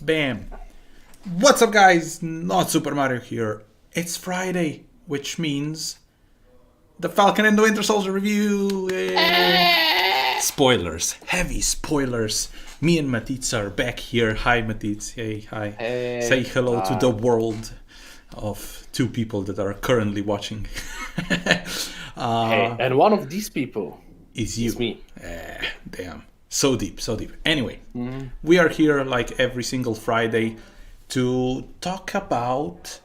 Bam. What's up, guys? Not Super Mario here. It's Friday, which means the Falcon and the Winter Soldier review. Spoilers. Heavy spoilers. Me and Matitz are back here. Hi, Matitz. Hey, hi. Hey. Say hello to the world of two people that are currently watching. Hey, and one of these people is you. is me. Damn. So deep, so deep. Anyway, we are here like every single Friday to talk about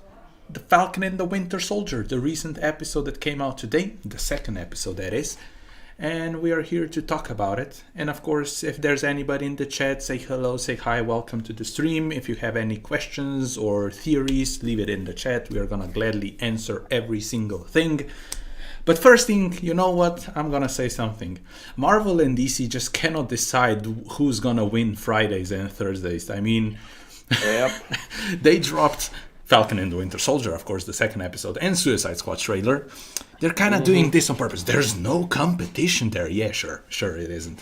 the Falcon and the Winter Soldier, the recent episode that came out today, the second episode that is. And we are here to talk about it. And of course, if there's anybody in the chat, say hello, say hi, welcome to the stream. If you have any questions or theories, leave it in the chat. We are gonna gladly answer every single thing. But first thing, you know what? I'm gonna say something. Marvel and DC just cannot decide who's gonna win Fridays and Thursdays. I mean, Yep. they dropped Falcon and the Winter Soldier, of course, the second episode, and Suicide Squad trailer. They're kind of doing this on purpose. There's no competition there. Yeah, sure it isn't.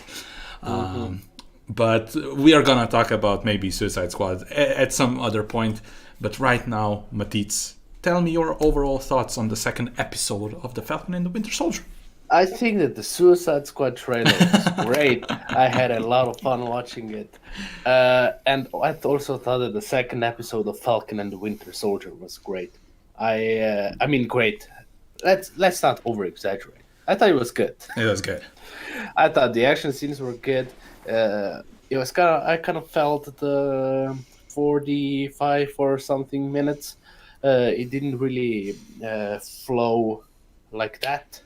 But we are gonna talk about maybe Suicide Squad at some other point. But right now, Matitz, tell me your overall thoughts on the second episode of The Falcon and the Winter Soldier. I think that the Suicide Squad trailer is great. I had a lot of fun watching it. And I also thought that the second episode of Falcon and the Winter Soldier was great. I mean, great. Let's not over-exaggerate. I thought it was good. It was good. I thought the action scenes were good. It was I kind of felt the 45 or something minutes. It didn't really flow like that.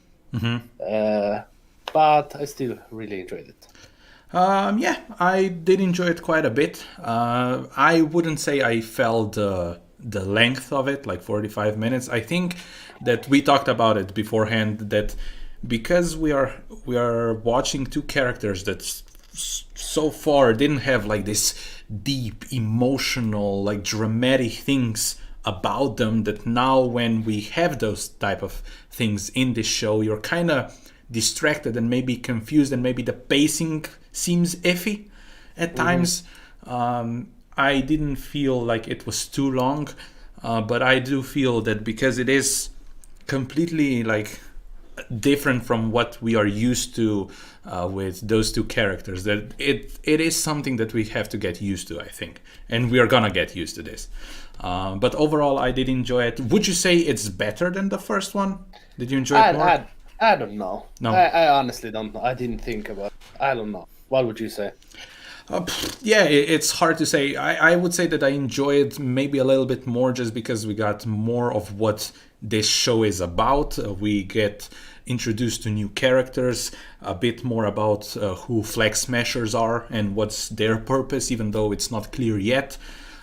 But I still really enjoyed it. Yeah, I did enjoy it quite a bit. I wouldn't say I felt the length of it, like 45 minutes. I think that we talked about it beforehand, that because we are watching two characters that so far didn't have like this deep, emotional, like dramatic things about them, that now when we have those type of things in this show, you're kind of distracted and maybe confused, and maybe the pacing seems iffy at times. I didn't feel like it was too long, but I do feel that because it is completely like different from what we are used to with those two characters, that it is something that we have to get used to, I think, and we are gonna get used to this. But overall, I did enjoy it. Would you say it's better than the first one? Did you enjoy it more? I don't know. No. I honestly don't know. I didn't think about it. I don't know. What would you say? Yeah, it's hard to say. I would say that I enjoy it maybe a little bit more just because we got more of what this show is about. We get introduced to new characters, a bit more about who Flag Smashers are and what's their purpose, even though it's not clear yet.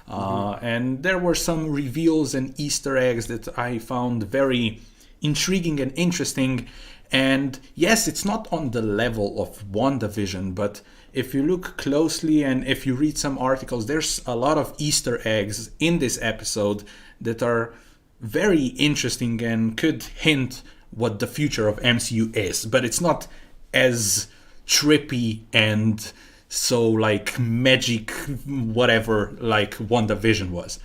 And there were some reveals and Easter eggs that I found very intriguing and interesting. And yes, it's not on the level of WandaVision, but if you look closely and if you read some articles, there's a lot of Easter eggs in this episode that are very interesting and could hint what the future of MCU is. But it's not as trippy and so like magic whatever like WandaVision was.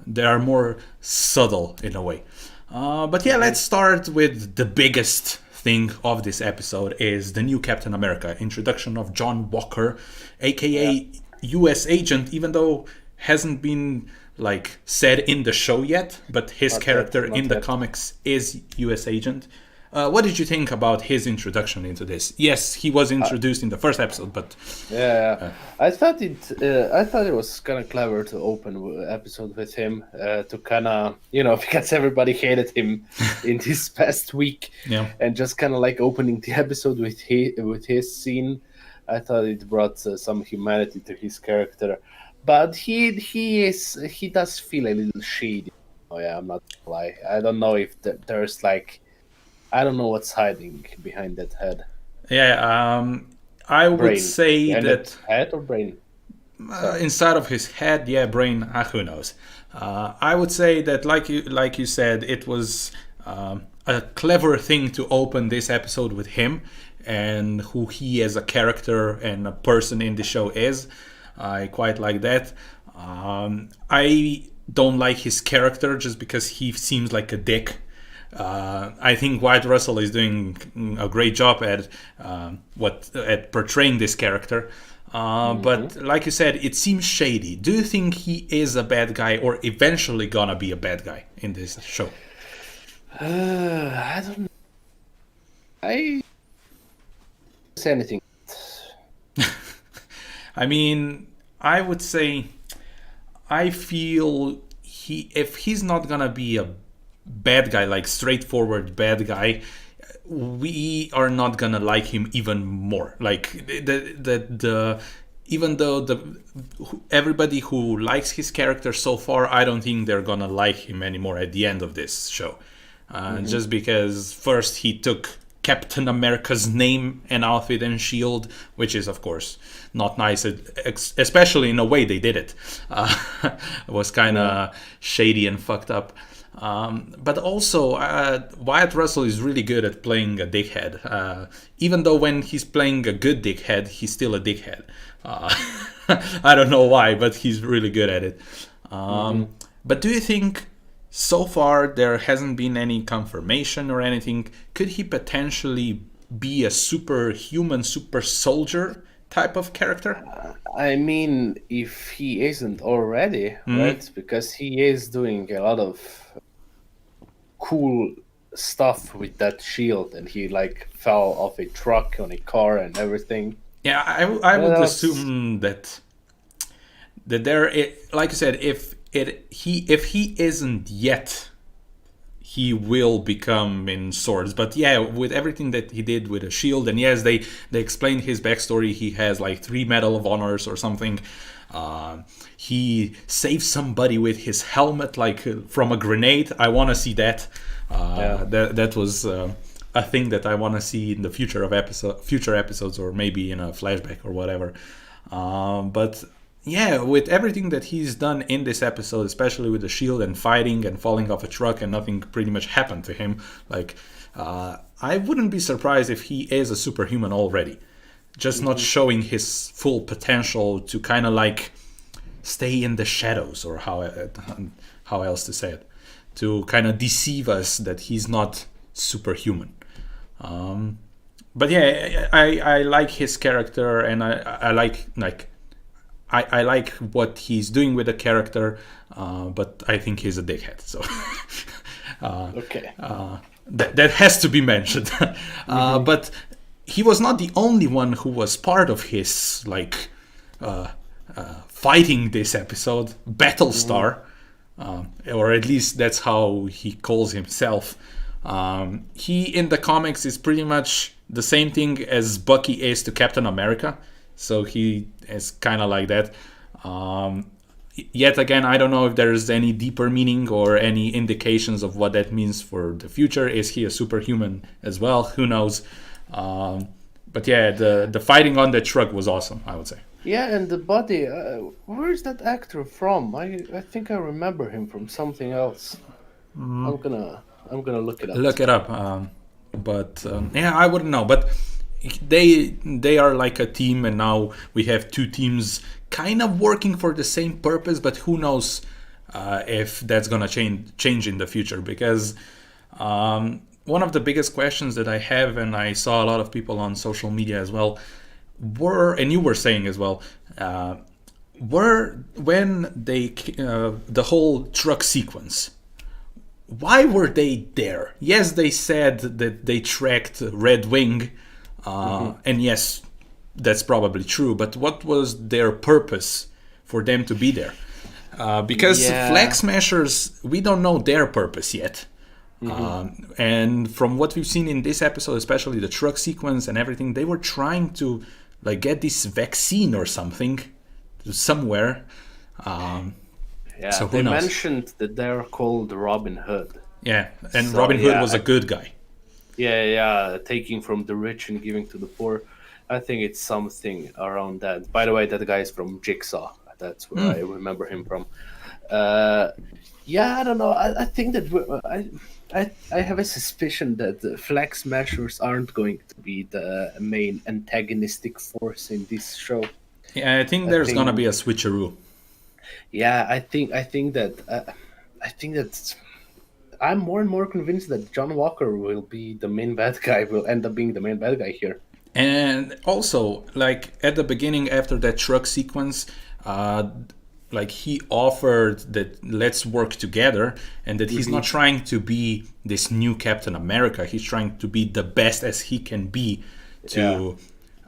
They are more subtle in a way. But yeah, let's start with the biggest thing of this episode is the new Captain America, introduction of John Walker, aka US agent, even though hasn't been like said in the show yet, but his character in the comics is US agent. What did you think about his introduction into this? Yes, he was introduced in the first episode, but I thought it was kind of clever to open the episode with him to kind of because everybody hated him in this past week, and just kind of like opening the episode with his scene. I thought it brought some humanity to his character, but he does feel a little shady. Oh yeah, I'm not gonna lie. I don't know if there's like. I don't know what's hiding behind that head. Yeah, I would say that head or brain. Inside of his head, brain. Who knows? I would say that, like you said, it was a clever thing to open this episode with him and who he as a character and a person in the show is. I quite like that. I don't like his character just because he seems like a dick. I think Wyatt Russell is doing a great job at at portraying this character. But like you said, it seems shady. Do you think he is a bad guy or eventually gonna be a bad guy in this show? I don't know. I say anything. I mean, I would say I feel if he's not gonna be a bad guy, like straightforward bad guy, we are not gonna like him even more. Like the even though everybody who likes his character so far, I don't think they're gonna like him anymore at the end of this show. Just because first he took Captain America's name and outfit and shield, which is of course not nice, especially in the way they did it. It was kind of shady and fucked up. But also, Wyatt Russell is really good at playing a dickhead. Even though when he's playing a good dickhead, he's still a dickhead. I don't know why, but he's really good at it. But do you think so far there hasn't been any confirmation or anything? Could he potentially be a superhuman, super soldier type of character? I mean, if he isn't already, right? Because he is doing a lot of cool stuff with that shield, and he like fell off a truck on a car and everything. Yeah, I would assume that there, like you said, if he isn't yet, he will become in Swords. But yeah, with everything that he did with a shield, and yes, they explained his backstory. He has like 3 Medal of Honors or something. He saved somebody with his helmet, like from a grenade. I want to see that. That was a thing that I want to see in the future episodes, or maybe in a flashback or whatever. But yeah, with everything that he's done in this episode, especially with the shield and fighting and falling off a truck and nothing pretty much happened to him, like I wouldn't be surprised if he is a superhuman already, just not showing his full potential to kind of like stay in the shadows, or how else to say it, to kind of deceive us that he's not superhuman. But yeah, I like his character, and I like what he's doing with the character, but I think he's a dickhead. So Okay. That has to be mentioned. But he was not the only one who was part of his like fighting this episode. Battlestar, or at least that's how he calls himself. He in the comics is pretty much the same thing as Bucky is to Captain America. So he is kind of like that. Yet again, I don't know if there's any deeper meaning or any indications of what that means for the future. Is he a superhuman as well? Who knows? But yeah, the fighting on the truck was awesome, I would say. Yeah, and the body. Where is that actor from? I think I remember him from something else. I'm gonna look it up. Look it up. But yeah, I wouldn't know. But they are like a team, and now we have 2 teams kind of working for the same purpose. But who knows if that's gonna change in the future? Because one of the biggest questions that I have, and I saw a lot of people on social media as well, and you were saying as well, when they the whole truck sequence. Why were they there? Yes, they said that they tracked Red Wing, and yes, that's probably true. But what was their purpose for them to be there? Because Flag Smashers, we don't know their purpose yet. And from what we've seen in this episode, especially the truck sequence and everything, they were trying to like get this vaccine or something somewhere. Yeah, so they mentioned that they're called Robin Hood. Yeah, and so, Robin Hood was a good guy. Yeah, taking from the rich and giving to the poor. I think it's something around that. By the way, that guy is from Jigsaw. That's where I remember him from. Yeah, I don't know. I think that I have a suspicion that the Flag Smashers aren't going to be the main antagonistic force in this show. Yeah, I think there's gonna be a switcheroo. Yeah, I think that I'm more and more convinced that John Walker will be the main bad guy. Will end up being the main bad guy here. And also, like at the beginning, after that truck sequence, uh, like he offered that let's work together, and that he's not trying to be this new Captain America. He's trying to be the best as he can be Yeah. to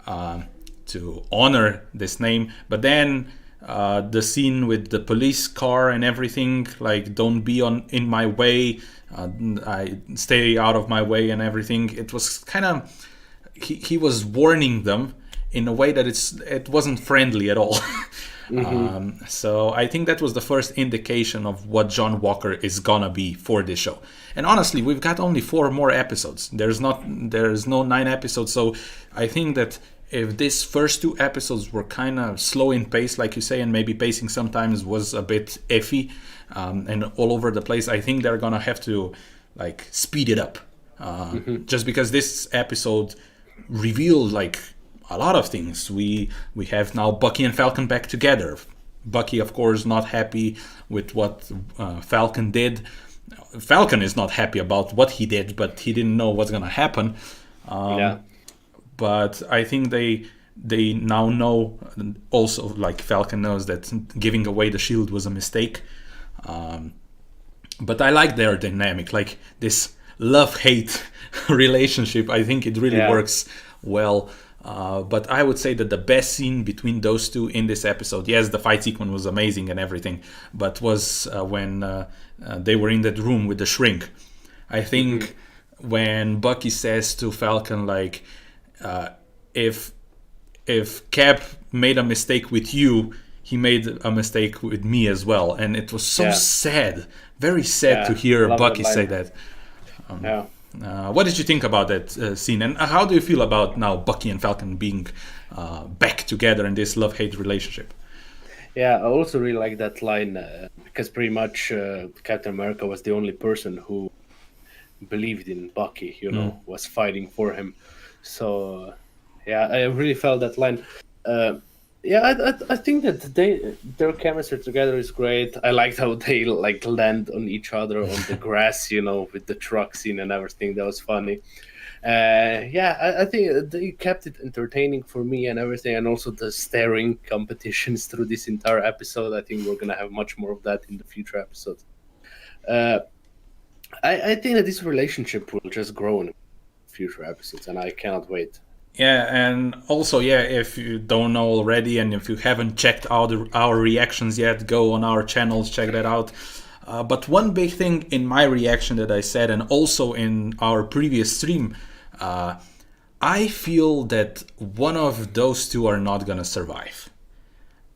uh, to honor this name. But then the scene with the police car and everything, like don't be on in my way, I stay out of my way and everything. It was kind of he was warning them in a way that it wasn't friendly at all. So I think that was the first indication of what John Walker is gonna be for this show. And honestly, we've got only 4 more episodes. There's no 9 episodes. So I think that if these first 2 episodes were kind of slow in pace, like you say, and maybe pacing sometimes was a bit iffy and all over the place, I think they're gonna have to like speed it up. Just because this episode revealed like a lot of things. We have now Bucky and Falcon back together. Bucky, of course, not happy with what Falcon did. Falcon is not happy about what he did, but he didn't know what's gonna happen. Yeah. But I think they now know. Also, like Falcon knows that giving away the shield was a mistake. But I like their dynamic, like this love-hate relationship. I think it really works well. But I would say that the best scene between those two in this episode, yes, the fight sequence was amazing and everything, but was when they were in that room with the shrink. I think when Bucky says to Falcon, like, if Cap made a mistake with you, he made a mistake with me as well. And it was so sad, very sad to hear Bucky say that. What did you think about that scene, and how do you feel about now Bucky and Falcon being back together in this love-hate relationship? Yeah, I also really like that line because pretty much Captain America was the only person who believed in Bucky, was fighting for him. So, I really felt that line. I think that their chemistry together is great. I liked how they like land on each other on the grass, with the truck scene and everything. That was funny. I think they kept it entertaining for me and everything, and also the staring competitions through this entire episode. I think we're gonna have much more of that in the future episodes. I think that this relationship will just grow in future episodes, and I cannot wait. Yeah, and also, if you don't know already, and if you haven't checked out our reactions yet, go on our channels, check that out. But one big thing in my reaction that I said, and also in our previous stream, I feel that one of those two are not gonna survive.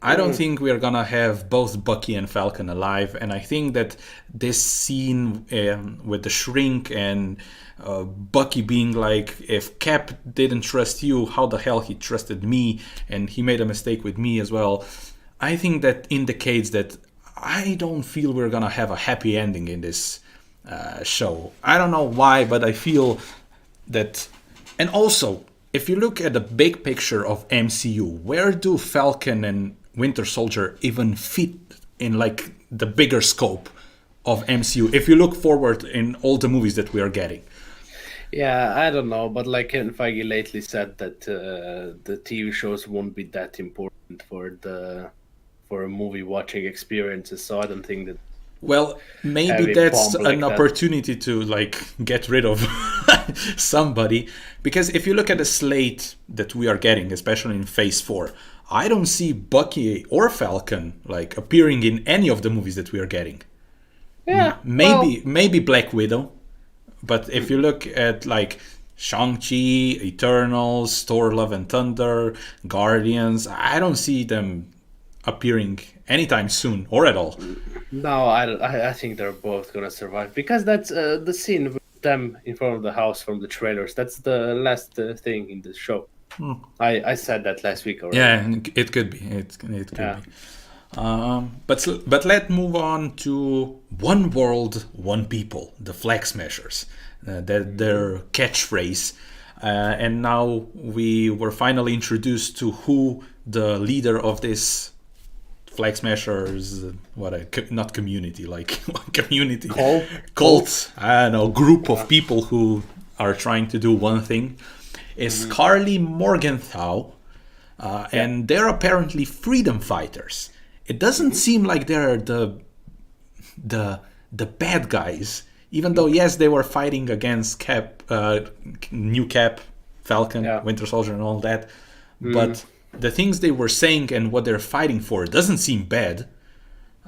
I don't think we are gonna have both Bucky and Falcon alive, and I think that this scene with the shrink and Bucky being like, if Cap didn't trust you, how the hell he trusted me, and he made a mistake with me as well. I think that indicates that I don't feel we're gonna have a happy ending in this show. I don't know why, but I feel that. And also, if you look at the big picture of MCU, where do Falcon and Winter Soldier even fit in like the bigger scope of MCU if you look forward in all the movies that we are getting? Yeah, I don't know, but like Kevin Feige lately said that the TV shows won't be that important for a movie watching experiences, so I don't think that. Well, maybe that's an opportunity to like get rid of somebody, because if you look at the slate that we are getting, especially in Phase 4, I don't see Bucky or Falcon like appearing in any of the movies that we are getting. Yeah, maybe Black Widow, but if you look at like Shang-Chi, Eternals, Thor: Love and Thunder, Guardians, I don't see them appearing anytime soon or at all. No, I think they're both gonna survive, because that's the scene with them in front of the house from the trailers. That's the last thing in the show. I said that last week already. Yeah, it could be. It could be. But let's move on to One World, One People, the Flag Smashers. Their catchphrase. And now we were finally introduced to who the leader of this Flag Smashers, not community, like community cult. I don't know, group of people who are trying to do one thing, is Carly Morgenthau, and they're apparently freedom fighters. It doesn't seem like they're the bad guys, even though yes, they were fighting against New Cap, Falcon, Winter Soldier, and all that, but the things they were saying and what they're fighting for doesn't seem bad.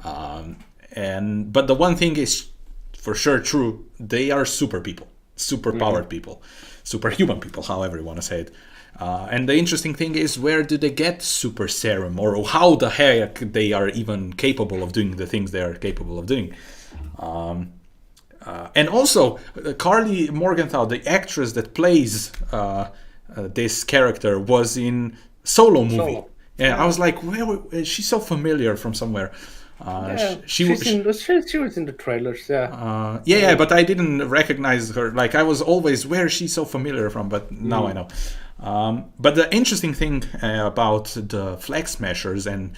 But the one thing is for sure true: they are super people, super powered people, superhuman people, however you want to say it. And the interesting thing is, where do they get super serum, or how the heck they are even capable of doing the things they are capable of doing? And also, Carly Morgenthau, the actress that plays this character, was in Solo movie. Yeah, I was like, she's so familiar from somewhere. She was in the trailers. But I didn't recognize her. Like, I was always, where is she so familiar from? But now I know. But the interesting thing about the Flag Smashers and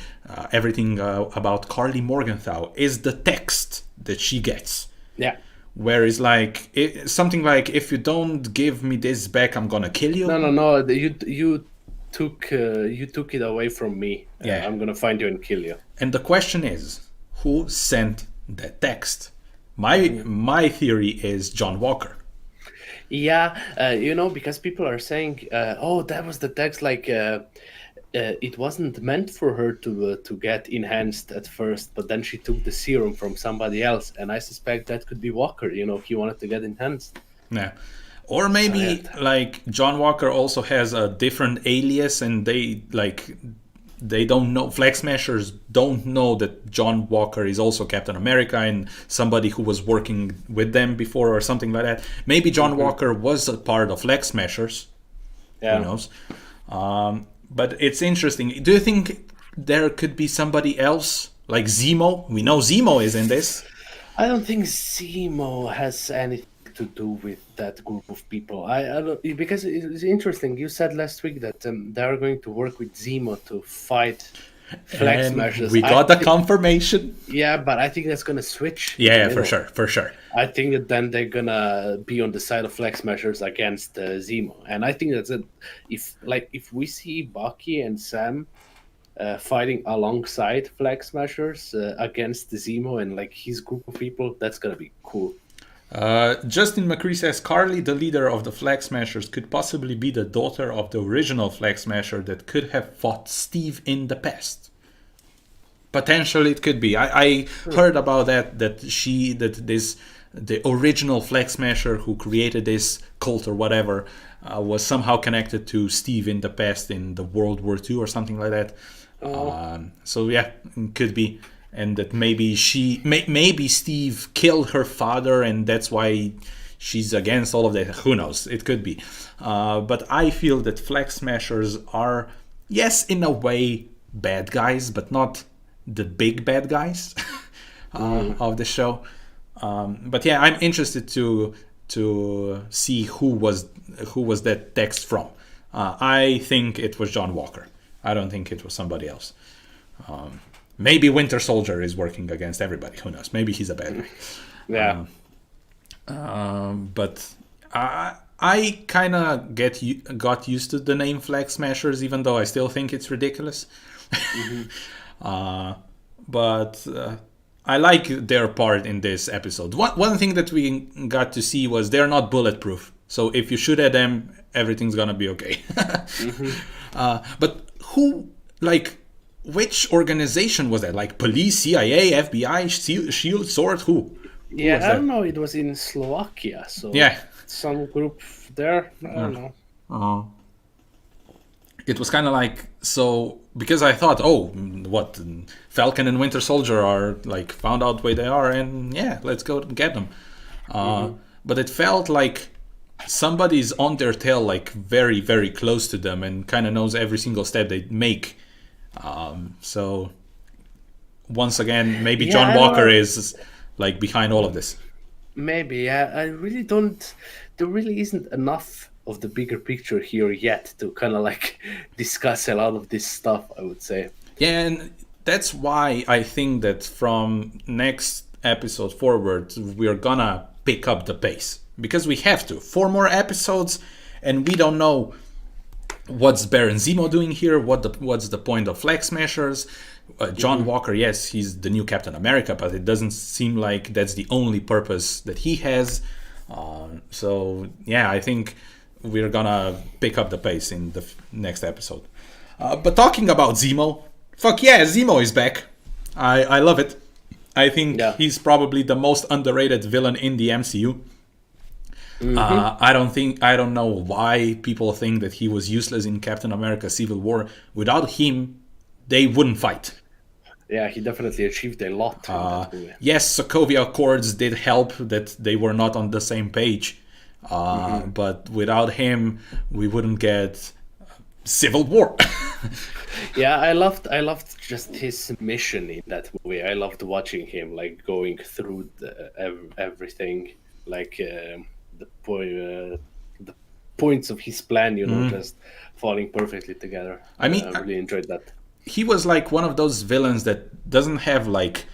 everything about Carly Morgenthau is the text that she gets. Yeah. Where it's like something like, if you don't give me this back, I'm gonna kill you. No. You took it away from me. I'm gonna find you and kill you. And the question is, who sent that text? My theory is John Walker. Yeah, because people are saying, that was the text. Like, it wasn't meant for her to get enhanced at first, but then she took the serum from somebody else, and I suspect that could be Walker. He wanted to get enhanced. Yeah. Or maybe like John Walker also has a different alias, and they don't know, Flag Smashers don't know that John Walker is also Captain America and somebody who was working with them before or something like that. Maybe John Walker was a part of Flag Smashers. Who knows? But it's interesting. Do you think there could be somebody else like Zemo? We know Zemo is in this. I don't think Zemo has anything to do with that group of people. I don't, because it's interesting. You said last week that they are going to work with Zemo to fight Flag Smashers. We got the confirmation. Yeah, but I think that's gonna switch. Yeah, for sure. I think that then they're gonna be on the side of Flag Smashers against Zemo, and I think that's it. If we see Bucky and Sam fighting alongside Flag Smashers against Zemo and like his group of people, that's gonna be cool. Justin McCree says Carly, the leader of the Flag Smashers, could possibly be the daughter of the original Flag Smasher that could have fought Steve in the past. Potentially, it could be. I heard about that the original Flag Smasher who created this cult or whatever was somehow connected to Steve in the past in the World War II or something like that. So yeah, it could be. And that maybe maybe Steve killed her father, and that's why she's against all of that. Who knows? It could be. But I feel that Flag Smashers are, yes, in a way, bad guys, but not the big bad guys of the show. But yeah, I'm interested to see who was that text from. I think it was John Walker. I don't think it was somebody else. Maybe Winter Soldier is working against everybody. Who knows? Maybe he's a bad guy. Yeah. But I kind of got used to the name Flag Smashers, even though I still think it's ridiculous. But I like their part in this episode. One thing that we got to see was they're not bulletproof. So if you shoot at them, everything's gonna be okay. But which organization was that? Like police, CIA, FBI, SHIELD, SWORD? Who I don't know. It was in Slovakia, so some group there. I don't know. It was kind of like, so, because I thought, Falcon and Winter Soldier are like found out where they are, and yeah, let's go get them. But it felt like somebody's on their tail, like very, very close to them, and kind of knows every single step they make. So once again, maybe John Walker is like behind all of this. Maybe, I really don't. There really isn't enough of the bigger picture here yet to kind of like discuss a lot of this stuff, I would say. Yeah, and that's why I think that from next episode forward, we're gonna pick up the pace. Because we have to. 4 more episodes, and we don't know what's Baron Zemo doing here, what's the point of Flag Smashers. John Walker, yes, he's the new Captain America, but it doesn't seem like that's the only purpose that he has. So, yeah, I think we're gonna pick up the pace in the next episode. But talking about Zemo, fuck yeah, Zemo is back. I love it. I think he's probably the most underrated villain in the MCU. I don't know why people think that he was useless in Captain America Civil War. Without him, they wouldn't fight. Yeah, he definitely achieved a lot in that movie. Yes, Sokovia Accords did help that they were not on the same page. But without him, we wouldn't get Civil War. Yeah, I loved just his mission in that movie. I loved watching him like going through everything, like the points of his plan, just falling perfectly together. I mean, I really enjoyed that. He was like one of those villains that doesn't have like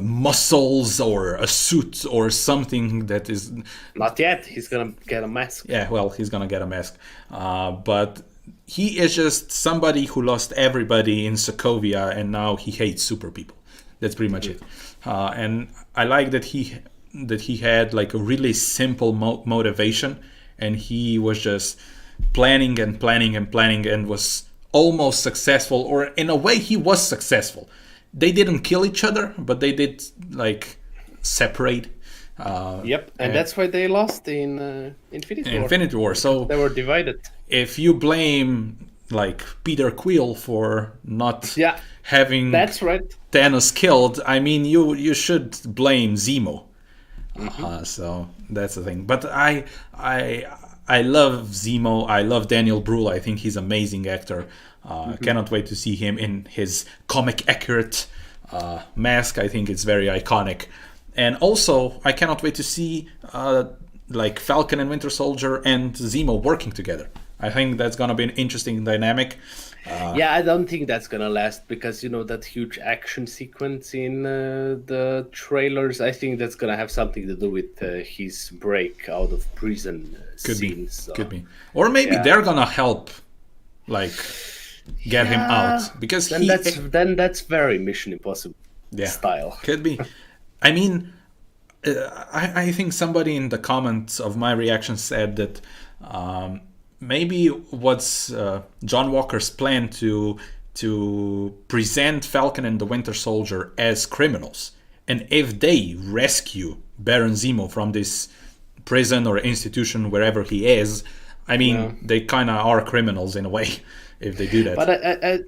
muscles or a suit or something that is... Not yet. He's gonna get a mask. Yeah, well, he's gonna get a mask. But he is just somebody who lost everybody in Sokovia, and now he hates super people. That's pretty much it. And I like that he had like a really simple motivation, and he was just planning and planning and planning and was almost successful, or in a way he was successful. They didn't kill each other, but they did like separate. Yep, and that's why they lost in Infinity War. So they were divided. If you blame like Peter Quill for not having that's right. Thanos killed, I mean you should blame Zemo. So that's the thing. But I love Zemo. I love Daniel Bruhl. I think he's an amazing actor. Cannot wait to see him in his comic accurate mask. I think it's very iconic. And also, I cannot wait to see like Falcon and Winter Soldier and Zemo working together. I think that's going to be an interesting dynamic. I don't think that's going to last because, that huge action sequence in the trailers, I think that's going to have something to do with his break out of prison scenes. Could be. Or maybe they're going to help, like, get him out. Because then that's very Mission Impossible style. Could be. I mean, I think somebody in the comments of my reaction said that maybe what's John Walker's plan to present Falcon and the Winter Soldier as criminals, and if they rescue Baron Zemo from this prison or institution wherever he is, I mean they kind of are criminals in a way if they do that. But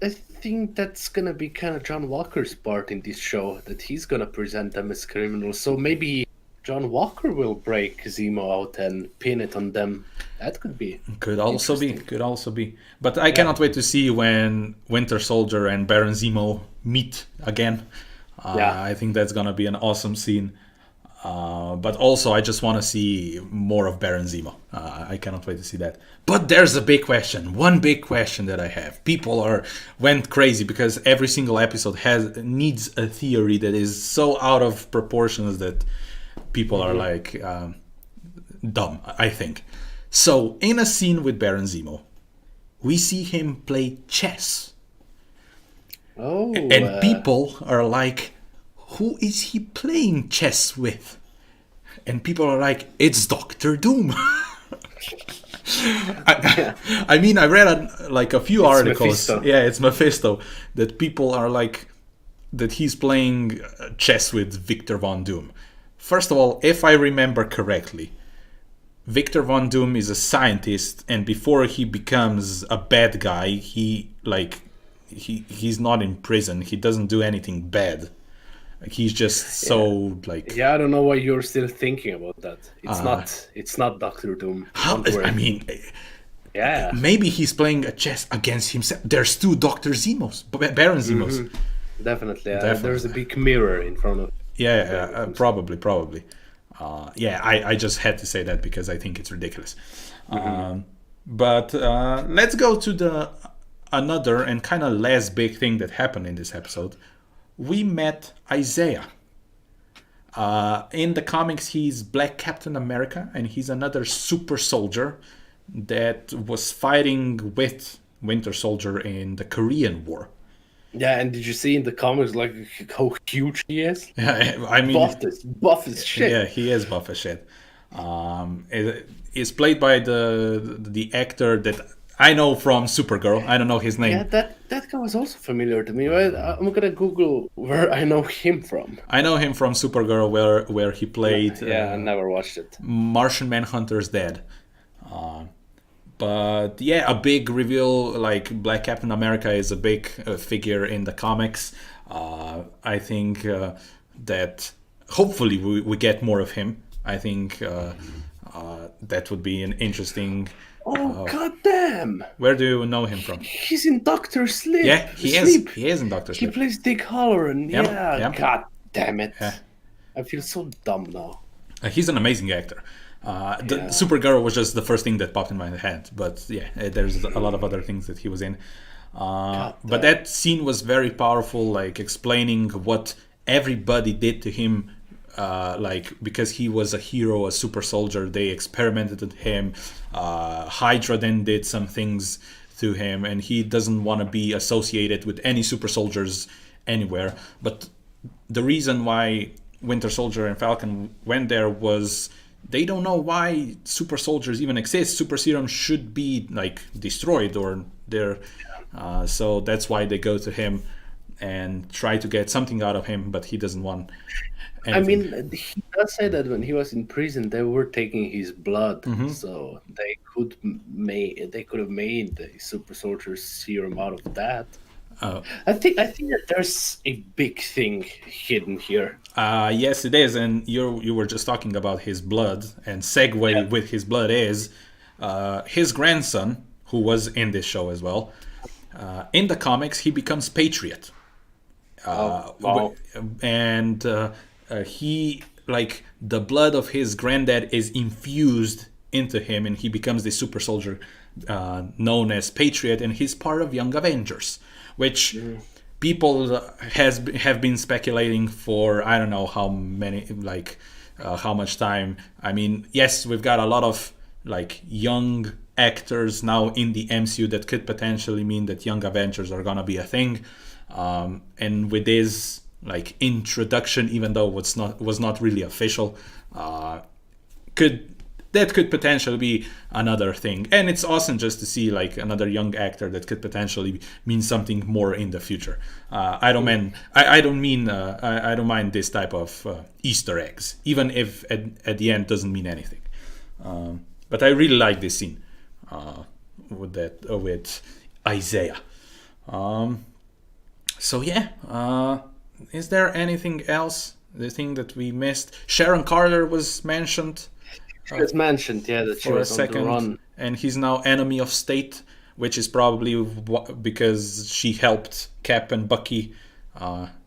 I think that's gonna be kind of John Walker's part in this show, that he's gonna present them as criminals. So maybe John Walker will break Zemo out and pin it on them. That could be. Could also be. But I cannot wait to see when Winter Soldier and Baron Zemo meet again. I think that's gonna be an awesome scene. But also, I just want to see more of Baron Zemo. I cannot wait to see that. But there's a big question. One big question that I have. People went crazy because every single episode needs a theory that is so out of proportions that people are like dumb, I think. So, in a scene with Baron Zemo, we see him play chess. Oh. And people are like, who is he playing chess with? And people are like, it's Doctor Doom. I mean, I read a few articles. Mephisto. Yeah, it's Mephisto. That people are like, that he's playing chess with Victor Von Doom. First of all, if I remember correctly, Victor Von Doom is a scientist, and before he becomes a bad guy, he's not in prison. He doesn't do anything bad. He's just so like. Yeah, I don't know why you're still thinking about that. It's not Doctor Doom. I mean, maybe he's playing a chess against himself. There's two Dr. Zemos, Baron Zemos. Definitely. There's a big mirror in front of. Probably. I just had to say that because I think it's ridiculous. But let's go to the another and kind of less big thing that happened in this episode. We met Isaiah. In the comics, he's Black Captain America, and he's another super soldier that was fighting with Winter Soldier in the Korean War. Yeah, and did you see in the comics like how huge he is? Yeah, I mean, buff as shit. Yeah, he is buff as shit. It is played by the actor that I know from Supergirl. I don't know his name. Yeah, that guy was also familiar to me. Right? I'm gonna Google where I know him from. I know him from Supergirl, where he played. Yeah, I never watched it. Martian Manhunter's dad. But yeah, a big reveal, like Black Captain America is a big figure in the comics. I think that hopefully we get more of him. I think that would be an interesting... Oh, goddamn! Where do you know him from? He's in Doctor Sleep. Yeah, he is. He is in Doctor Sleep. He plays Dick Halloran. Yep, Yeah, yep. God damn it. Yeah. I feel so dumb now. He's an amazing actor. The Supergirl was just the first thing that popped in my head, but yeah, there's a lot of other things that he was in. But that scene was very powerful, like explaining what everybody did to him, like because he was a hero, a super soldier. They experimented with him. Hydra then did some things to him, and he doesn't want to be associated with any super soldiers anywhere. But the reason why Winter Soldier and Falcon went there was they don't know why super soldiers even exist. Super serums should be like destroyed, or they're so that's why they go to him and try to get something out of him, but he doesn't want anything. I mean, he does say that when he was in prison, they were taking his blood, so they could have made the super soldier serum out of that. I think that there's a big thing hidden here. Yes, it is, and you were just talking about his blood, and segue with his blood is his grandson, who was in this show as well. In the comics, he becomes Patriot, and he, like, the blood of his granddad is infused into him, and he becomes the super soldier known as Patriot, and he's part of Young Avengers, which people have been speculating for I don't know how many, like how much time. I mean, yes, we've got a lot of like young actors now in the MCU that could potentially mean that Young Avengers are gonna be a thing, and with this like introduction, even though was not really official, could potentially be another thing. And it's awesome just to see like another young actor that could potentially mean something more in the future. I don't mind this type of Easter eggs, even if at the end doesn't mean anything. But I really like this scene with Isaiah. So yeah, is there anything else? The thing that we missed? Sharon Carter was mentioned. She was mentioned, that she was on the run. And he's now enemy of state, which is probably because she helped Cap and Bucky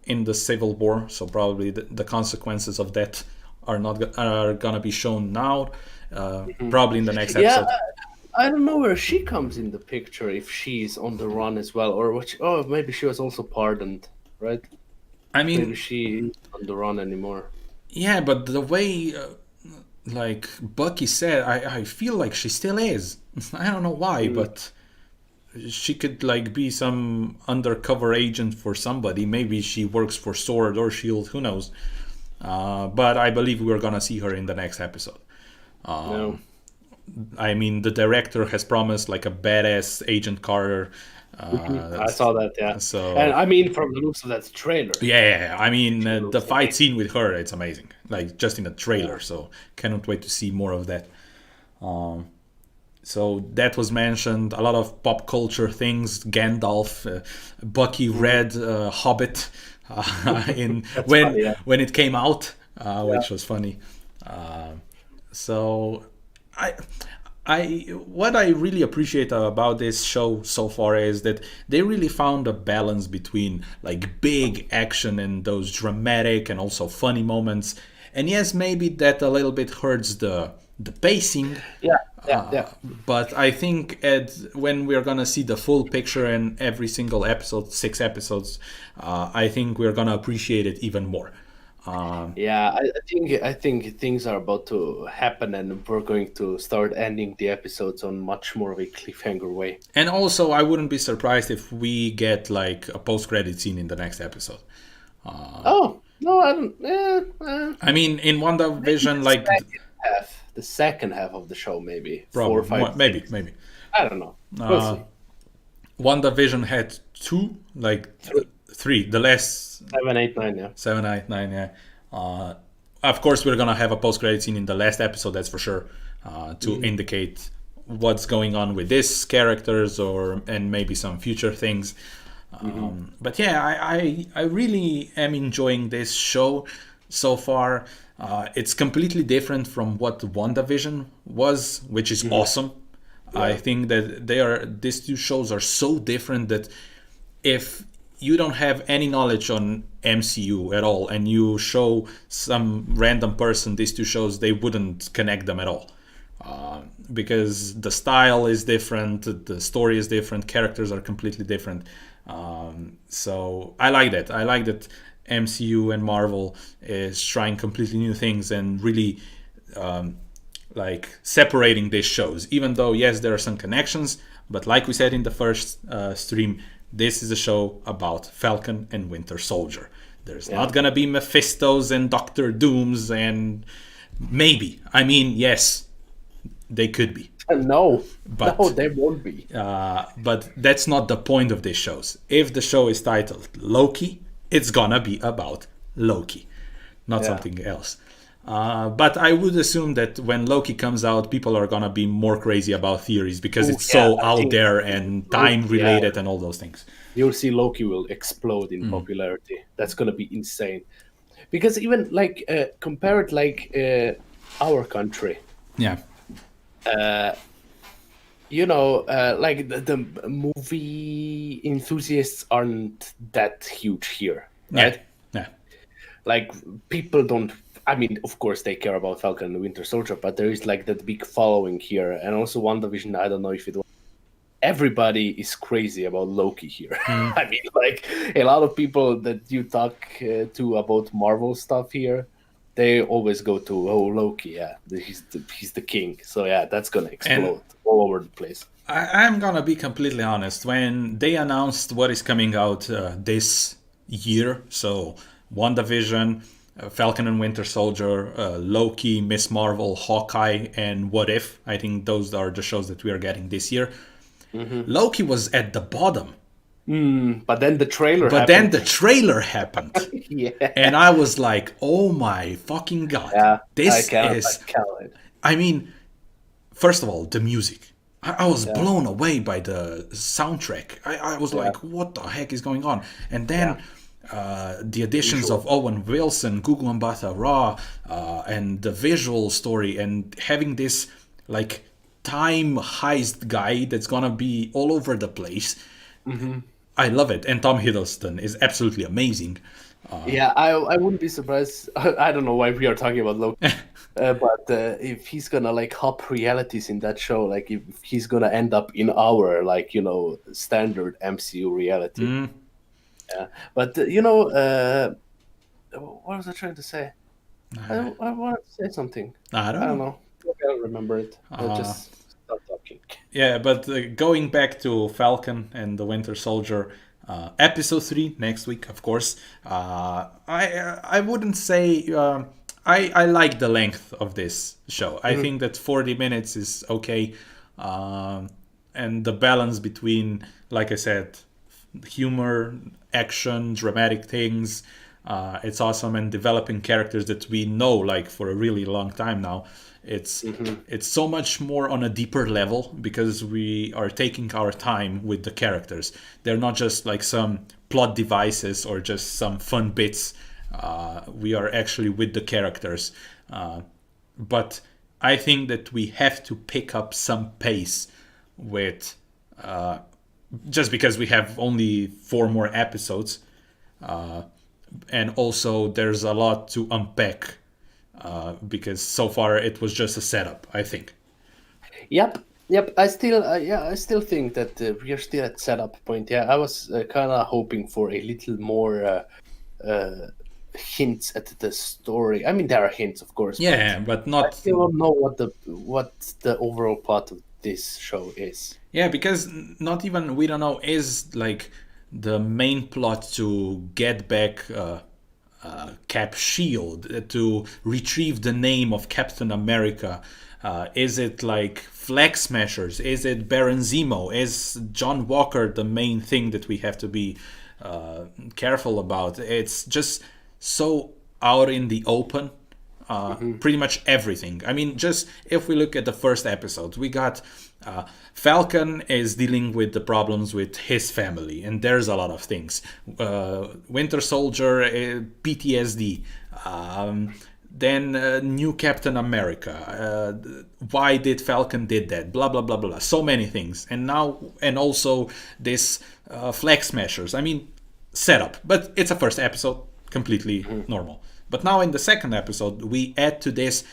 in the Civil War. So probably the consequences of that are gonna be shown now, probably in the next episode. I don't know where she comes in the picture, if she's on the run as well, or what. Maybe she was also pardoned, right? I mean, maybe she isn't on the run anymore. Yeah, but the way. Like Bucky said, I feel like she still is. I don't know why, but she could like be some undercover agent for somebody. Maybe she works for Sword or Shield, who knows. But I believe we're gonna see her in the next episode. No. I mean, the director has promised like a badass Agent Carter. I saw that, yeah. So, and I mean, from the looks of that trailer. Yeah. I mean, the fight scene with her, it's amazing. Like, just in the trailer. So, cannot wait to see more of that. So, that was mentioned. A lot of pop culture things. Gandalf, Bucky read Hobbit when it came out, which was funny. So, what I really appreciate about this show so far is that they really found a balance between like big action and those dramatic and also funny moments. And yes, maybe that a little bit hurts the pacing. Yeah. Yeah, yeah. But I think when we're gonna see the full picture in every single episode, 6 episodes, I think we're gonna appreciate it even more. Yeah, I think things are about to happen, and we're going to start ending the episodes on much more of a cliffhanger way. And also, I wouldn't be surprised if we get like a post-credit scene in the next episode. Oh no, I don't. I mean, in Maybe WandaVision, like the second half of the show, maybe four, probably five, maybe six. maybe I don't know. We'll see. WandaVision had two, like three. The last 7, 8, 9. Yeah. 7, 8, 9. Yeah. Of course, we're gonna have a post-credit scene in the last episode. That's for sure, to indicate what's going on with these characters, and maybe some future things. But yeah, I really am enjoying this show so far. It's completely different from what WandaVision was, which is awesome. Yeah. I think that these two shows are so different that if you don't have any knowledge on MCU at all and you show some random person these two shows, they wouldn't connect them at all. Because the style is different, the story is different, characters are completely different. So I like that. I like that MCU and Marvel is trying completely new things and really like separating these shows. Even though, yes, there are some connections, but like we said in the first stream, this is a show about Falcon and Winter Soldier. There's not gonna be Mephistos and Doctor Dooms, and maybe, I mean, yes, they could be. No, they won't be. But that's not the point of these shows. If the show is titled Loki, it's gonna be about Loki, not something else. But I would assume that when Loki comes out, people are gonna be more crazy about theories because it's so out there and time related and all those things. You'll see Loki will explode in popularity. That's gonna be insane. Because even like compare it like our country. Yeah. Like the movie enthusiasts aren't that huge here, right? Yeah. Like people don't. I mean, of course, they care about Falcon and the Winter Soldier, but there is like that big following here, and also WandaVision. I don't know if it was. Everybody is crazy about Loki here. I mean, like a lot of people that you talk to about Marvel stuff here, they always go to Loki. Yeah, he's the king. So yeah, that's gonna explode all over the place. I'm gonna be completely honest. When they announced what is coming out this year, so WandaVision, Falcon and Winter Soldier, Loki, Miss Marvel, Hawkeye, and What If. I think those are the shows that we are getting this year. Loki was at the bottom. But then the trailer happened. Yeah. And I was like, oh my fucking God. I mean, first of all, the music. I was blown away by the soundtrack. I was like, what the heck is going on? And then the additions of Owen Wilson, Gugu Mbatha-Raw, and the visual story, and having this like time heist guy that's gonna be all over the place. I love it, and Tom Hiddleston is absolutely amazing. I wouldn't be surprised. I don't know why we are talking about Loki, but if he's gonna like hop realities in that show, like if he's gonna end up in our standard MCU reality. Yeah, but what was I trying to say? I wanted to say something. I don't know. I don't remember it. I just stopped talking. Yeah, but going back to Falcon and the Winter Soldier, episode 3 next week, of course. I wouldn't say I like the length of this show. I think that 40 minutes is okay, and the balance between, like I said, humor, action, dramatic things. It's awesome, and developing characters that we know like for a really long time now. It's so much more on a deeper level because we are taking our time with the characters. They're not just like some plot devices or just some fun bits. We are actually with the characters. But I think that we have to pick up some pace with just because we have only 4 more episodes. And also there's a lot to unpack because so far it was just a setup, I think. Yep. I still think that we are still at setup point. Yeah, I was kind of hoping for a little more hints at the story. I mean, there are hints, of course, Yeah, but I not. still don't know what the overall plot of this show is. Yeah, because not even we don't know is like the main plot to get back Cap Shield, to retrieve the name of Captain America. Is it like Flag Smashers? Is it Baron Zemo? Is John Walker the main thing that we have to be careful about? It's just so out in the open. Pretty much everything. I mean, just if we look at the first episode, we got Falcon is dealing with the problems with his family, and there's a lot of things. Winter Soldier, PTSD. Then new Captain America. Why did Falcon did that? Blah blah blah blah. So many things, and now and also this Flag Smashers. I mean, setup, but it's a first episode, completely normal. But now in the second episode, we add to this: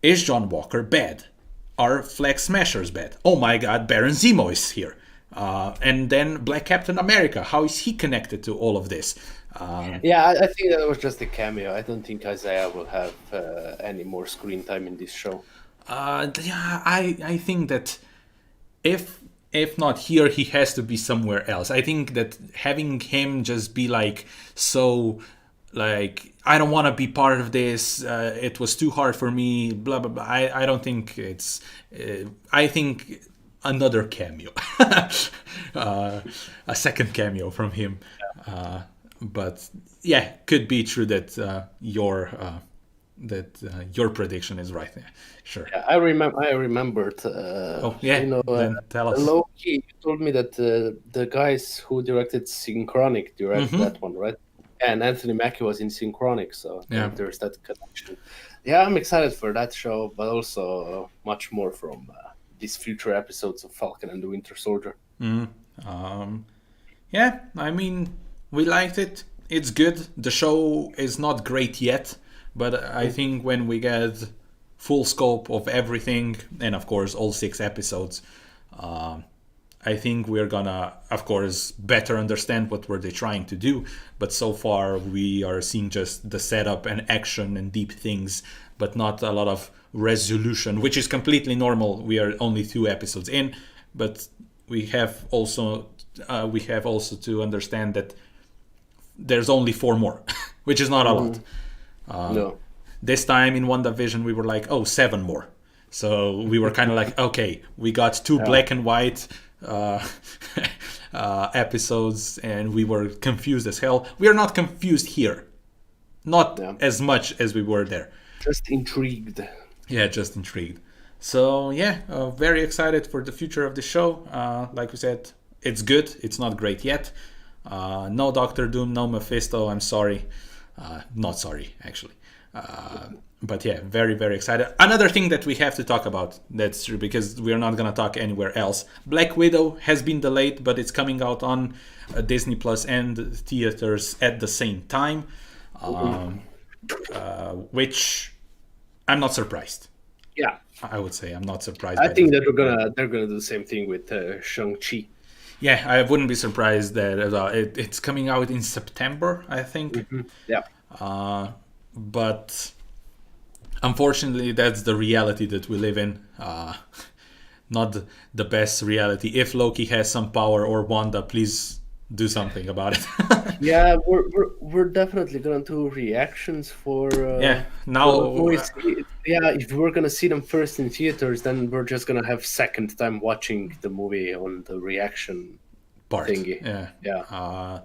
is John Walker bad? Are Flag Smashers bad? Oh my God, Baron Zemo is here. And then Black Captain America. How is he connected to all of this? Yeah, I think that was just a cameo. I don't think Isaiah will have any more screen time in this show. Yeah, I think that if not here, he has to be somewhere else. I think that having him just be like so. Like, I don't want to be part of this. It was too hard for me. Blah blah blah. I don't think it's. I think another cameo, a second cameo from him. But yeah, could be true that your prediction is right. Yeah, sure. Yeah, I remembered. Oh yeah. Then tell us. Loki, you told me that the guys who directed Synchronic directed that one, right? And Anthony Mackie was in Synchronic, so Yeah. there's that connection. Yeah, I'm excited for that show, but also much more from these future episodes of Falcon and the Winter Soldier. Yeah, I mean, we liked it. It's good. The show is not great yet, but I think when we get full scope of everything, and of course all 6 episodes, I think we're gonna, of course, better understand what were they trying to do. But so far, we are seeing just the setup and action and deep things, but not a lot of resolution, which is completely normal. We are only 2 episodes in, but we have also to understand that there's only 4 more, which is not a lot. No. This time in WandaVision, we were like, 7 more. So we were kind of like, okay, we got 2 black and white episodes, and we were confused as hell. We are not confused here, not as much as we were there. Just intrigued. Yeah, just intrigued. So yeah, very excited for the future of the show. Like we said, it's good. It's not great yet. No Doctor Doom, no Mephisto. I'm sorry. Not sorry, actually. But yeah, very, very excited. Another thing that we have to talk about, that's true, because we're not going to talk anywhere else. Black Widow has been delayed, but it's coming out on Disney Plus and theaters at the same time, which I'm not surprised. Yeah, I would say I'm not surprised. I think that they're gonna do the same thing with Shang-Chi. Yeah, I wouldn't be surprised that it's coming out in September, I think. Yeah. But unfortunately, that's the reality that we live in. Not the best reality. If Loki has some power, or Wanda, please do something about it. Yeah, we're definitely gonna do reactions for. Now. If we're gonna see them first in theaters, then we're just gonna have second time watching the movie on the reaction part. Thingy. Yeah.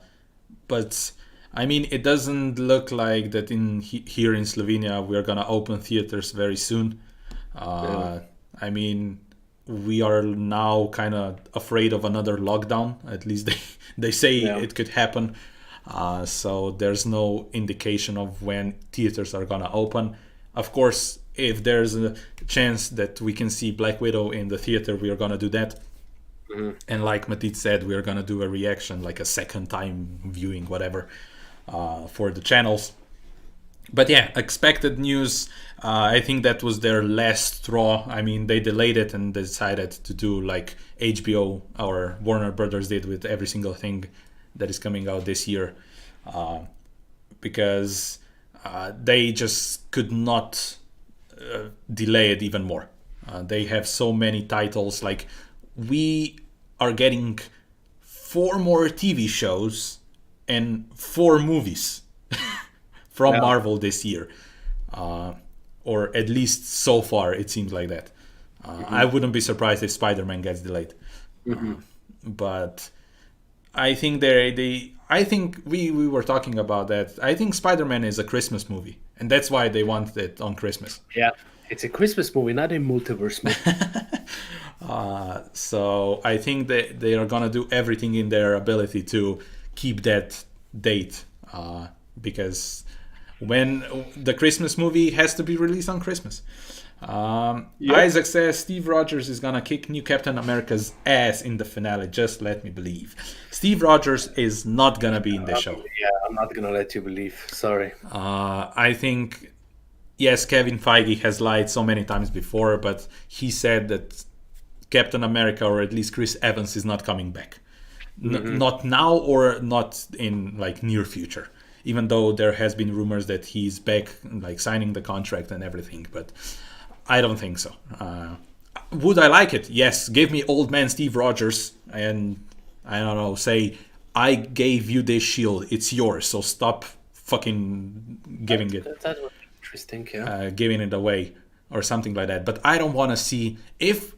But I mean, it doesn't look like that here in Slovenia we're gonna open theaters very soon. I mean, we are now kind of afraid of another lockdown. At least they say it could happen. So there's no indication of when theaters are gonna open. Of course, if there's a chance that we can see Black Widow in the theater, we are gonna do that. And like Matit said, we are gonna do a reaction, like a second time viewing, whatever, for the channels. But yeah, expected news. I think that was their last straw. I mean, they delayed it and decided to do like HBO or Warner Brothers did with every single thing that is coming out this year, because they just could not delay it even more. They have so many titles. Like, we are getting 4 more TV shows and 4 movies from Marvel this year, or at least so far it seems like that. I wouldn't be surprised if Spider-Man gets delayed, but I think I think we were talking about that. I think Spider-Man is a Christmas movie, and that's why they wanted it on Christmas. Yeah, it's a Christmas movie, not a multiverse movie. So I think that they are gonna do everything in their ability to keep that date, because when the Christmas movie has to be released on Christmas. Isaac says Steve Rogers is gonna kick new Captain America's ass in the finale. Just let me believe. Steve Rogers is not gonna be in the show. Yeah, I'm not gonna let you believe. Sorry. I think, yes, Kevin Feige has lied so many times before, but he said that Captain America, or at least Chris Evans, is not coming back. Not now, or not in like near future. Even though there has been rumors that he's back, like signing the contract and everything, but I don't think so. Would I like it? Yes. Give me old man Steve Rogers, and I don't know, say, I gave you this shield, it's yours, so stop fucking giving it. That was interesting, yeah. Giving it away or something like that. But I don't want to see if.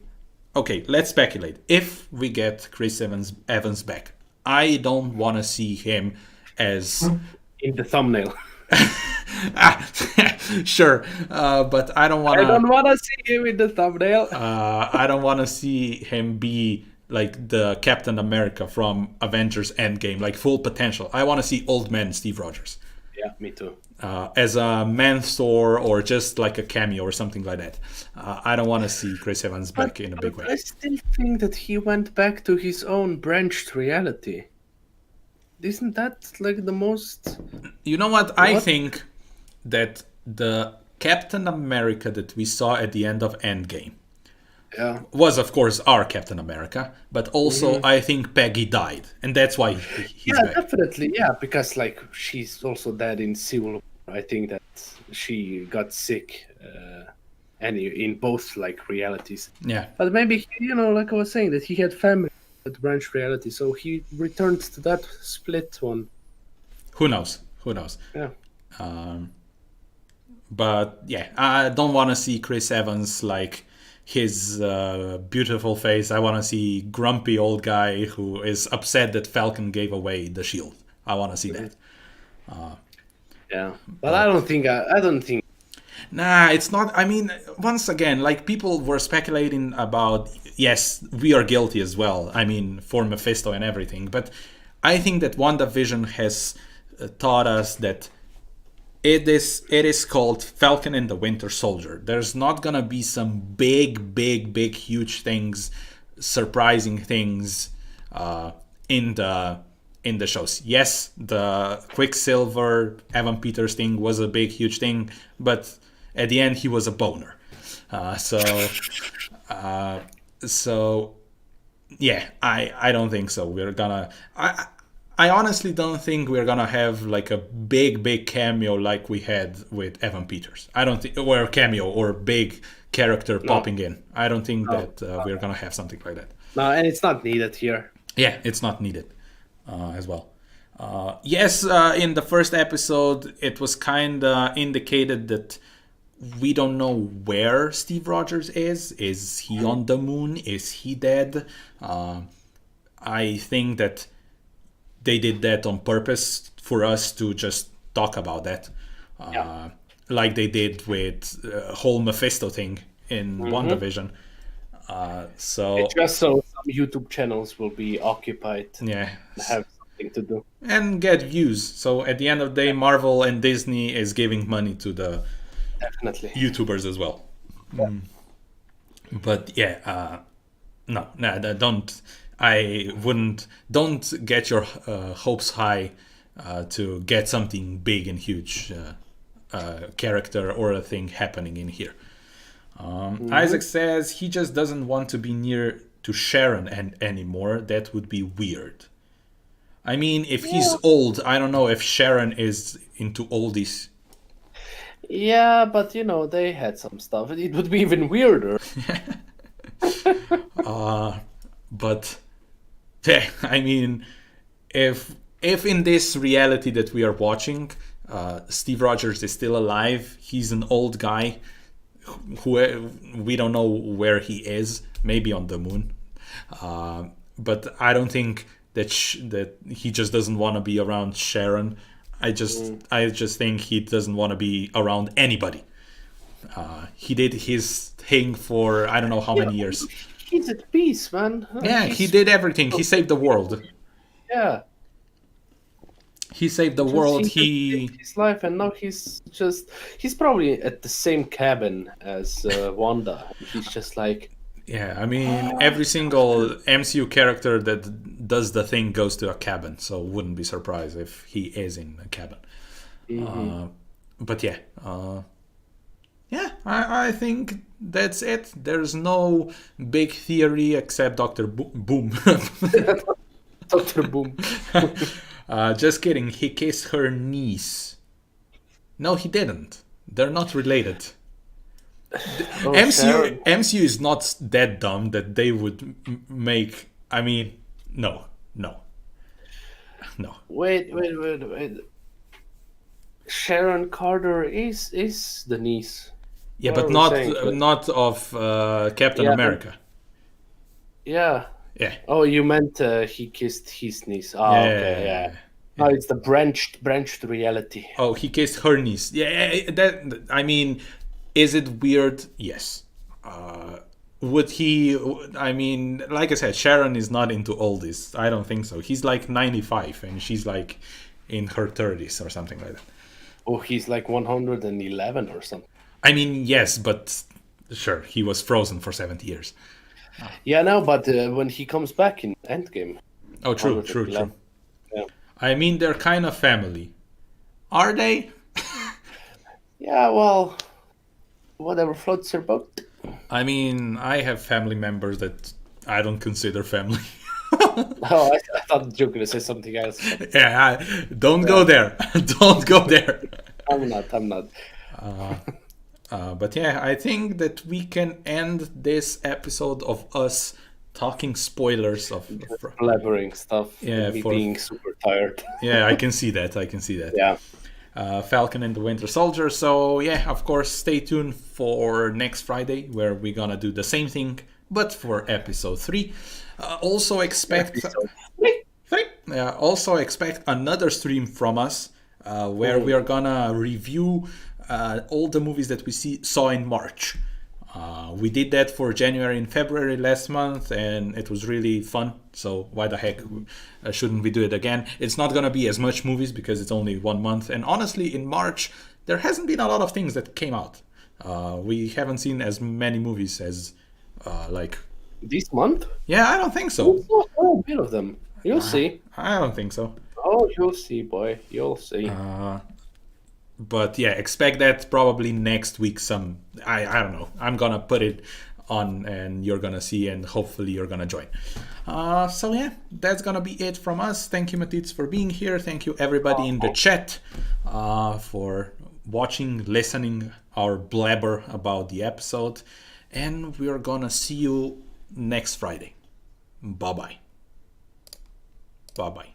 Okay, let's speculate. If we get Chris Evans back, I don't want to see him as in the thumbnail. Sure, but I don't want to. I don't want to see him in the thumbnail. I don't want to see him be like the Captain America from Avengers Endgame, like full potential. I want to see old man Steve Rogers. Yeah, me too. As a mentor or just like a cameo or something like that. I don't want to see Chris Evans back in a big way. I still think that he went back to his own branched reality. Isn't that like the most... You know what? I think that the Captain America that we saw at the end of Endgame was, of course, our Captain America, but also I think Peggy died, and that's why he's back. Definitely, yeah, because like she's also dead in Civil War. I think that she got sick, and in both like realities. Yeah, but maybe, you know, like I was saying, that he had family at branch reality, so he returned to that split one. Who knows? Yeah. But yeah, I don't want to see Chris Evans like his beautiful face. I want to see grumpy old guy who is upset that Falcon gave away the shield. I want to see that. Yeah, but I don't think. Nah, it's not. I mean, once again, like people were speculating about. Yes, we are guilty as well. I mean, for Mephisto and everything. But I think that WandaVision has taught us that it is called Falcon and the Winter Soldier. There's not gonna be some big, huge things, surprising things in the shows. Yes, the Quicksilver Evan Peters thing was a big, huge thing, but at the end he was a boner. So yeah, I don't think so. We're gonna. I honestly don't think we're gonna have like a big cameo like we had with Evan Peters. I don't think, or a cameo or big character popping in. I don't think that we're gonna have something like that. No, and it's not needed here. Yeah, it's not needed as well. Yes, in the first episode, it was kind of indicated that we don't know where Steve Rogers is. Is he on the moon? Is he dead? I think that they did that on purpose for us to just talk about that. Like they did with whole Mephisto thing in WandaVision. So it's just so some YouTube channels will be occupied. Yeah. And have something to do. And get views. So at the end of the day, Marvel and Disney is giving money to the YouTubers as well. Yeah. But yeah, no, don't. I wouldn't. Don't get your hopes high to get something big and huge character or a thing happening in here. Isaac says he just doesn't want to be near to Sharon anymore. That would be weird. I mean, if he's old, I don't know if Sharon is into oldies. Yeah, but they had some stuff. It would be even weirder. But I mean, if in this reality that we are watching, Steve Rogers is still alive, he's an old guy who we don't know where he is, maybe on the moon. But I don't think that he just doesn't want to be around Sharon. I just think he doesn't want to be around anybody. He did his thing for I don't know how many years. He's at peace, man. Yeah, he did everything. He saved the world. Yeah. He saved the world. He lived his life, and now he's probably at the same cabin as Wanda. He's just like. Yeah, I mean, every single MCU character that does the thing goes to a cabin, so wouldn't be surprised if he is in a cabin. But yeah, I think that's it. There's no big theory except Dr. Boom. Dr. Boom. Just kidding. He kissed her niece. No, he didn't. They're not related. MCU is not that dumb that they would make. I mean, no. Wait. Sharon Carter is the niece. Yeah, but not of Captain America. Yeah. Yeah. Oh, you meant he kissed his niece. Oh, okay, yeah. No, it's the branched reality. Oh, he kissed her niece. Yeah, that. I mean. Is it weird? Yes. Would he? I mean, like I said, Sharon is not into oldies. I don't think so. He's like 95 and she's like in her 30s or something like that. Oh, he's like 111 or something. I mean, yes, but sure, he was frozen for 70 years. Yeah, no, but when he comes back in Endgame. Oh, true. Yeah. I mean, they're kind of family. Are they? Yeah, well... Whatever floats your boat. I mean, I have family members that I don't consider family. Oh, I thought you were going to say something else. Yeah, don't go there. Don't go there. I'm not. But yeah, I think that we can end this episode of us talking spoilers of blabbering stuff. Yeah, me being super tired. Yeah, I can see that. Yeah. Falcon and the Winter Soldier. So yeah, of course, stay tuned for next Friday where we're gonna do the same thing, but for episode 3. Also expect another stream from us where we are gonna review all the movies that we saw in March. We did that for January and February last month, and it was really fun. So why the heck shouldn't we do it again? It's not going to be as much movies because it's only 1 month. And honestly, in March, there hasn't been a lot of things that came out. We haven't seen as many movies as like... This month? Yeah, I don't think so. A bit of them. You'll see. I don't think so. Oh, you'll see, boy. You'll see. But yeah, expect that probably next week. I don't know. I'm gonna put it on, and you're gonna see, and hopefully you're gonna join. So yeah, that's gonna be it from us. Thank you, Matits, for being here. Thank you, everybody in the chat, for watching, listening, our blabber about the episode, and we're gonna see you next Friday. Bye bye.